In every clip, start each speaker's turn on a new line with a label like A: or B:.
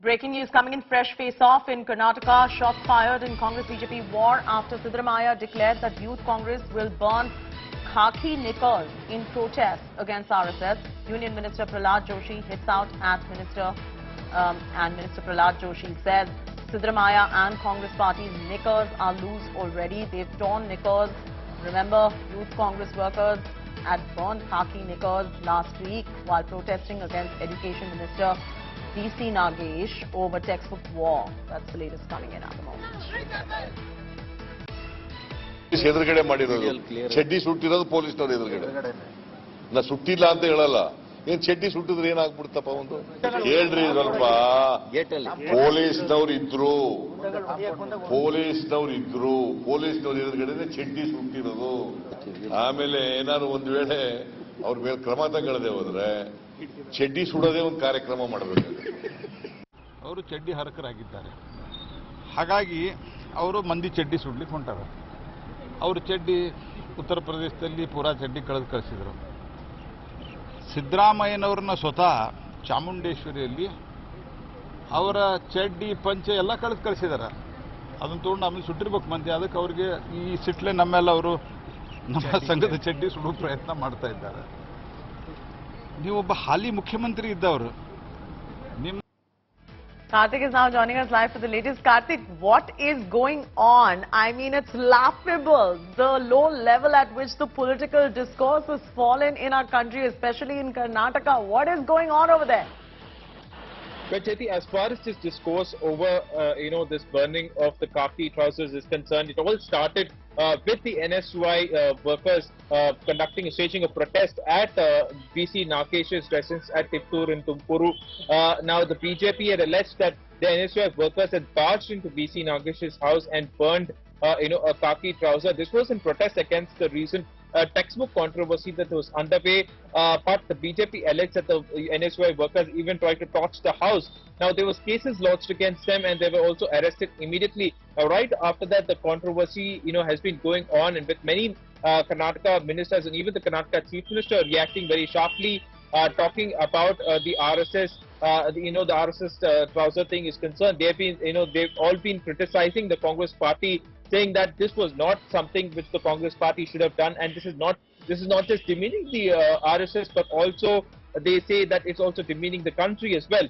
A: Breaking news coming in. Fresh face-off in Karnataka. Shots fired in Congress-BJP war after Siddaramaiah declared that Youth Congress will burn Khaki Knickers in protest against RSS. Union Minister Prahlad Joshi hits out at Minister Prahlad Joshi says Siddaramaiah and Congress party's Knickers are loose already. They've torn Knickers. Remember, Youth Congress workers had burned Khaki Knickers last week while protesting against Education Minister DC Nagesh over textbook war. That's the latest coming in at the moment.
B: ಎದುರುಗಡೆ ಮಾಡಿರೋದು ಚಡ್ಡಿ ಸುಟ್ಟಿರೋದು ಪೊಲೀಸ್ನವರು ಎದುರುಗಡೆ ನಾ ಸುಟ್ಟಿಲ್ಲ ಅಂತ ಹೇಳಲ್ಲ ಏನ್ ಚಡ್ಡಿ ಸುಟ್ಟಿದ್ರೆ ಏನಾಗ್ಬಿಡ್ತಪ್ಪ ಒಂದು ಹೇಳ್ರಿ ಸ್ವಲ್ಪ ಪೊಲೀಸ್ನವ್ರು ಇದ್ರು ಪೊಲೀಸ್ನವ್ರು ಎದುರುಗಡೆ ಚಡ್ಡಿ ಸುಟ್ಟಿರೋದು ಆಮೇಲೆ ಏನಾದ್ರು ಒಂದು ವೇಳೆ ಅವ್ರ ಮೇಲೆ ಕ್ರಮ ತಗೊಳ್ಳದೆ ಹೋದ್ರೆ ಚಡ್ಡಿ ಸುಡೋದೇ ಒಂದು ಕಾರ್ಯಕ್ರಮ ಮಾಡಬೇಕು
C: ಅವರು ಚಡ್ಡಿ ಹರಕರಾಗಿದ್ದಾರೆ ಹಾಗಾಗಿ ಅವರು ಮಂದಿ ಚಡ್ಡಿ ಸುಡ್ಲಿಕ್ಕೆ ಹೊಂಟಾರ ಅವರು ಚಡ್ಡಿ ಉತ್ತರ ಪ್ರದೇಶದಲ್ಲಿ ಪೂರಾ ಚಡ್ಡಿ ಕಳಿಸಿದರು ಸಿದ್ದರಾಮಯ್ಯನವ್ರನ್ನ ಸ್ವತಃ ಚಾಮುಂಡೇಶ್ವರಿಯಲ್ಲಿ ಅವರ ಚಡ್ಡಿ ಪಂಚೆ ಎಲ್ಲ ಕಳಿಸಿದಾರೆ ಅದನ್ನು ತೊಗೊಂಡು ಆಮೇಲೆ ಸುಟ್ಟಿರ್ಬೇಕು ಮಂದಿ ಅದಕ್ಕೆ ಅವ್ರಿಗೆ ಈ ಸಿಟ್ಲೆ ನಮ್ಮೆಲ್ಲ ಅವರು ನಮ್ಮ ಸಂಘದ ಚಡ್ಡಿ ಸುಡುವ ಪ್ರಯತ್ನ ಮಾಡ್ತಾ ಇದ್ದಾರೆ ನೀವೊಬ್ಬ ಹಾಲಿ ಮುಖ್ಯಮಂತ್ರಿ ಇದ್ದವರು ನಿಮ್ಮ
A: Karthik is now joining us live for the latest. Karthik, what is going on? I mean, it's laughable, the low level at which the political discourse has fallen in our country, especially in Karnataka. What is going on over there?
D: But Chaddi, as far as this discourse over, this burning of the khaki trousers is concerned, it all started with the NSY workers staging a protest at BC Nakesh's residence at Tiptur in Tumkuru. Now, the BJP had alleged that the NSY workers had barged into BC Nakesh's house and burned, a khaki trouser. This was in protest against the recent textbook controversy that was underway, but the BJP alleged that the NSY workers even tried to torch the house. Now, there was cases lodged against them and they were also arrested immediately. Right after that, the controversy, has been going on, and with many Karnataka ministers and even the Karnataka Chief Minister reacting very sharply, talking about the RSS, the RSS trouser thing is concerned. They've all been criticizing the Congress party, saying that this was not something which the Congress party should have done, and this is not just demeaning the RSS, but also they say that it's also demeaning the country as well.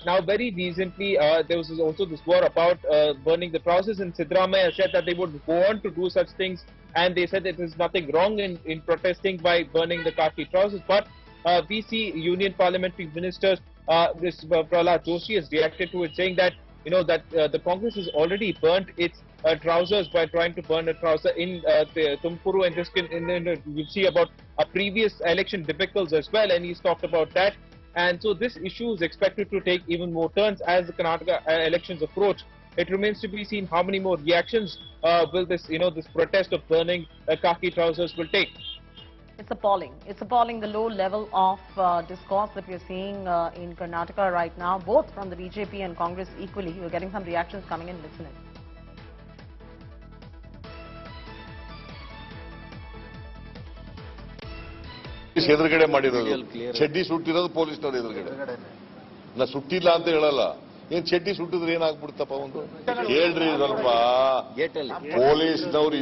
D: Now, very recently, there was also this war about burning the trousers, and Siddaramaiah said that they would go on to do such things, and they said that there's nothing wrong in protesting by burning the khaki trousers. But we see Union Parliamentary Minister Prahlad Joshi has reacted to it, saying that the Congress has already burnt its trousers by trying to burn a trouser in Tumkuru, and this you see about a previous election debacles as well, and he's talked about that. And so this issue is expected to take even more turns as the Karnataka elections approach. It remains to be seen how many more reactions will this protest of burning khaki trousers will take.
A: It's appalling. It's appalling, the low level of discourse that we're seeing in Karnataka right now, both from the BJP and Congress equally. We're getting some reactions coming in. Listen in.
B: ಎದುರುಗಡೆ ಮಾಡಿರೋದು ಚಡ್ಡಿ ಸುಟ್ಟಿರೋದು ಪೊಲೀಸ್ನವ್ರು ಎದುರುಗಡೆ ನಾ ಸುಟ್ಟಿಲ್ಲ ಅಂತ ಹೇಳಲ್ಲ ಏನ್ ಚಡ್ಡಿ ಸುಟ್ಟಿದ್ರೆ ಏನಾಗ್ಬಿಡ್ತಪ್ಪ ಒಂದು ಹೇಳ್ರಿ ಸ್ವಲ್ಪ ಪೊಲೀಸ್ನವ್ರು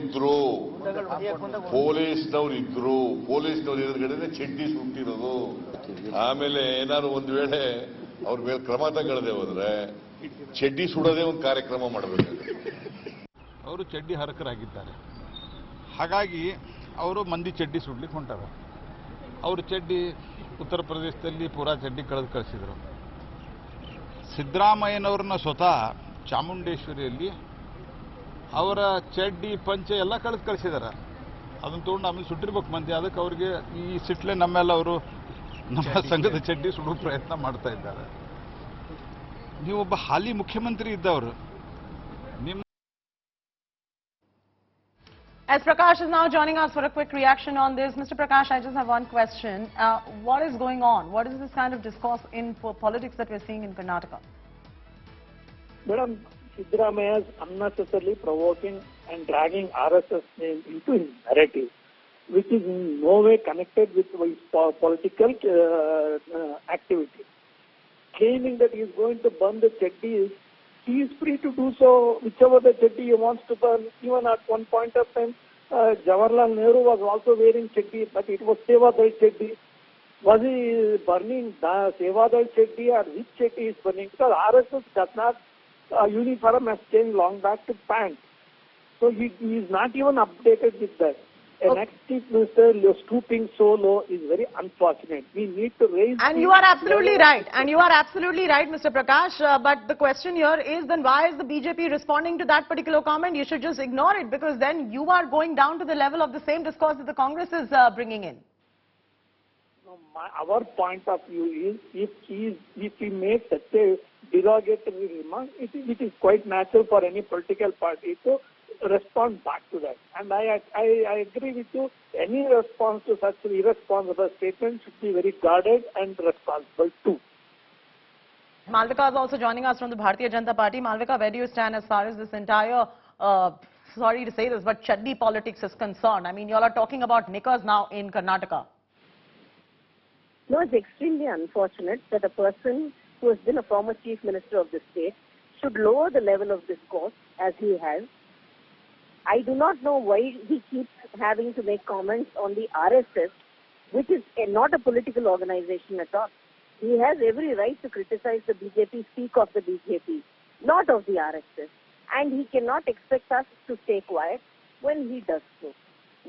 B: ಪೊಲೀಸ್ನವ್ರು ಎದುರುಗಡೆ ಚಡ್ಡಿ ಸುಟ್ಟಿರೋದು ಆಮೇಲೆ ಏನಾದ್ರು ಒಂದು ವೇಳೆ ಅವ್ರ ಮೇಲೆ ಕ್ರಮ ತಗೊಳ್ಳದೆ ಹೋದ್ರೆ ಚಡ್ಡಿ ಸುಡೋದೇ ಒಂದು ಕಾರ್ಯಕ್ರಮ ಮಾಡಬೇಕು
C: ಅವರು ಚಡ್ಡಿ ಹರಕರಾಗಿದ್ದಾರೆ ಹಾಗಾಗಿ ಅವರು ಮಂದಿ ಚಡ್ಡಿ ಸುಡ್ಲಿಕ್ಕೆ ಹೊಂಟಾರ ಅವರು ಚಡ್ಡಿ ಉತ್ತರ ಪ್ರದೇಶದಲ್ಲಿ ಪೂರಾ ಚಡ್ಡಿ ಕಳಿಸಿದರು ಸಿದ್ದರಾಮಯ್ಯನವ್ರನ್ನ ಸ್ವತಃ ಚಾಮುಂಡೇಶ್ವರಿಯಲ್ಲಿ ಅವರ ಚಡ್ಡಿ ಪಂಚೆ ಎಲ್ಲ ಕಳಿಸಿದಾರೆ ಅದನ್ನು ತೊಗೊಂಡು ಆಮೇಲೆ ಸುಟ್ಟಿರ್ಬೇಕು ಮಂದಿ ಅದಕ್ಕೆ ಅವ್ರಿಗೆ ಈ ಸಿಟ್ಲೆ ನಮ್ಮೆಲ್ಲ ಅವರು ನಮ್ಮ ಸಂಘದ ಚಡ್ಡಿ ಸುಡುವ ಪ್ರಯತ್ನ ಮಾಡ್ತಾ ಇದ್ದಾರೆ ನೀವೊಬ್ಬ ಹಾಲಿ ಮುಖ್ಯಮಂತ್ರಿ ಇದ್ದವರು ನಿಮ್ಮ
A: As Prakash is now joining us for a quick reaction on this. Mr. Prakash, I just have one question. What is going on? What is this kind of discourse in politics that we're seeing in Karnataka?
E: Madam, Siddaramaiah is unnecessarily provoking and dragging RSS name into his narrative, which is in no way connected with his political activity. claiming that he is going to burn the Chaddis, he is free to do so, whichever the Chaddi he wants to burn. Even at one point of time, Jawaharlal Nehru was also wearing Chaddi, but it was Sevadal Chaddi. Was he burning the Sevadal Chaddi or which Chaddi is burning? Because RSS does not, uniform has changed long back to pants. So he is not even updated with that. An ex-chief minister stooping so low is very unfortunate. We need to raise...
A: And you are absolutely right. And you are absolutely right, Mr. Prakash. But the question here is, then why is the BJP responding to that particular comment? You should just ignore it, because then you are going down to the level of the same discourse that the Congress is bringing in.
E: No, our point of view is, if he makes such a derogatory remark, it is quite natural for any political party to respond back to that. And I agree with you. Any response to such irresponsible statements should be very guarded and responsible too.
A: Malvika is also joining us from the Bharatiya Janata Party. Malvika, where do you stand as far as this entire, sorry to say this, but Chaddi politics is concerned? I mean, you all are talking about Knickers now in Karnataka.
F: No, it's extremely unfortunate that a person who has been a former chief minister of the state should lower the level of discourse as he has. I do not know why he keeps having to make comments on the RSS, which is not a political organization at all. He has every right to criticize the BJP, speak of the BJP, not of the RSS. And he cannot expect us to stay quiet when he does so.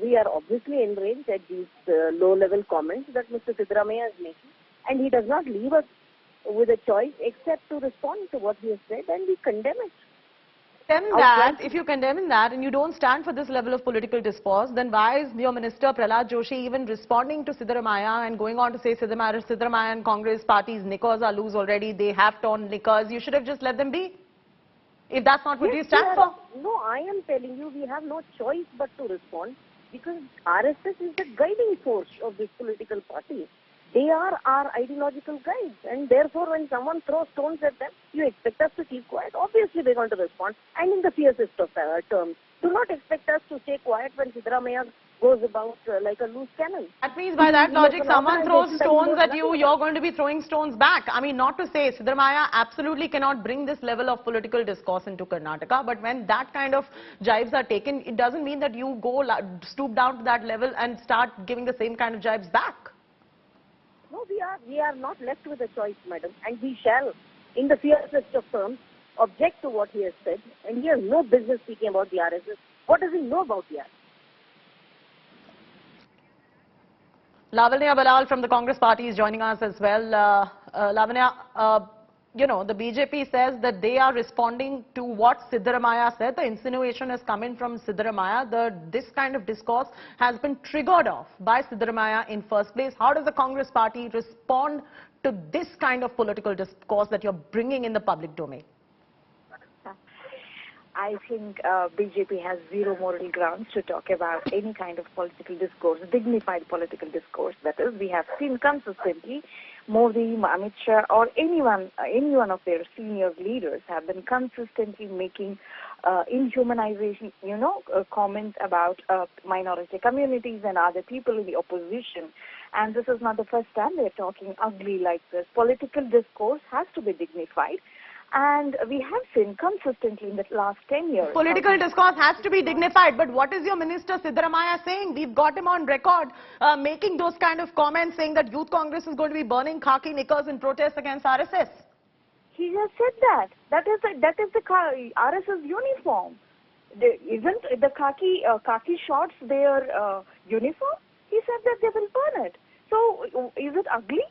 F: We are obviously enraged at these low-level comments that Mr. Siddaramaiah is making, and he does not leave us with a choice except to respond to what he has said, and we condemn it.
A: If you condemn that and you don't stand for this level of political discourse, then why is your minister Prahlad Joshi even responding to Siddaramaiah and going on to say Siddaramaiah and Congress party's Knickers are loose already, they have torn Knickers? You should have just let them be, if that's not what you stand for.
F: No, I am telling you, we have no choice but to respond, because RSS is the guiding force of this political party. They are our ideological guides, and therefore when someone throws stones at them, you expect us to keep quiet. Obviously they're going to respond, and in the fiercest of terms. Do not expect us to stay quiet when Siddaramaiah goes about like a loose cannon.
A: That means by that logic, someone throws stones at you, you're going to be throwing stones back. I mean, not to say Siddaramaiah absolutely cannot bring this level of political discourse into Karnataka, but when that kind of jibes are taken, it doesn't mean that you go stoop down to that level and start giving the same kind of jibes back.
F: No, we are not left with a choice, madam, and we shall, in the fiercest of terms, object to what he has said, and he has no business speaking about the RSS. What does he know about the RSS?
A: Lavanya Balal from the Congress party is joining us as well. Lavanya, you know, the BJP says that they are responding to what Siddaramaiah said. The insinuation has come in from Siddaramaiah. This kind of discourse has been triggered off by Siddaramaiah in first place. How does the Congress party respond to this kind of political discourse that you're bringing in the public domain?
G: I think BJP has zero moral grounds to talk about any kind of political discourse, dignified political discourse. That is, we have seen consistently Modi, Amit Shah, or any one of their senior leaders have been consistently making inhumanization, comments about minority communities and other people in the opposition. And this is not the first time they're talking ugly like this. Political discourse has to be dignified. And we have seen consistently in the last 10 years.
A: Political discourse has to be dignified, but what is your minister Siddaramaiah saying? We've got him on record making those kind of comments, saying that Youth Congress is going to be burning Khaki Knickers in protest against RSS.
G: He has said that. That is the RSS uniform. Isn't the khaki shorts their uniform? He said that they will burn it. So is it ugly?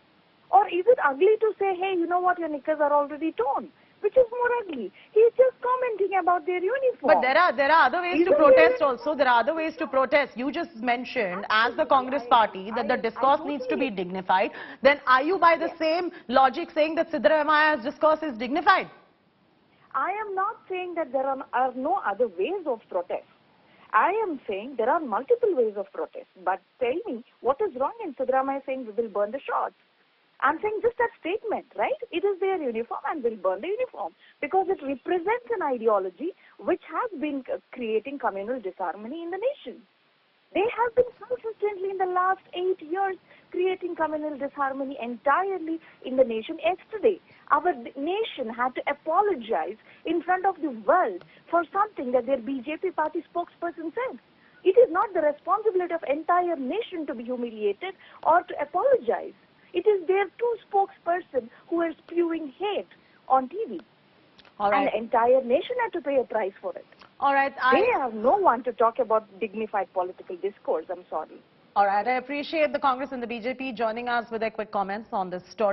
G: Or is it ugly to say, hey, you know what, your knickers are already torn? Which is more ugly? He's just commenting about their uniform.
A: But there are other ways to protest also. There are other ways to protest. You just mentioned, as the Congress party, that the discourse needs to be dignified. Then are you by the same logic saying that Siddaramaiah's discourse is dignified?
G: I am not saying that there are no other ways of protest. I am saying there are multiple ways of protest. But tell me, what is wrong in Siddaramaiah saying we will burn the shorts? I'm saying just that statement, right? It is their uniform and we'll burn the uniform because it represents an ideology which has been creating communal disharmony in the nation. They have been consistently in the last 8 years creating communal disharmony entirely in the nation. Yesterday, our nation had to apologize in front of the world for something that their BJP party spokesperson said. It is not the responsibility of entire nation to be humiliated or to apologize. It is their two spokespersons who are spewing hate on TV.
A: All right.
G: And the entire nation had to pay a price for it.
A: All right.
G: They have no one to talk about dignified political discourse. I'm sorry.
A: All right. I appreciate the Congress and the BJP joining us with their quick comments on this story.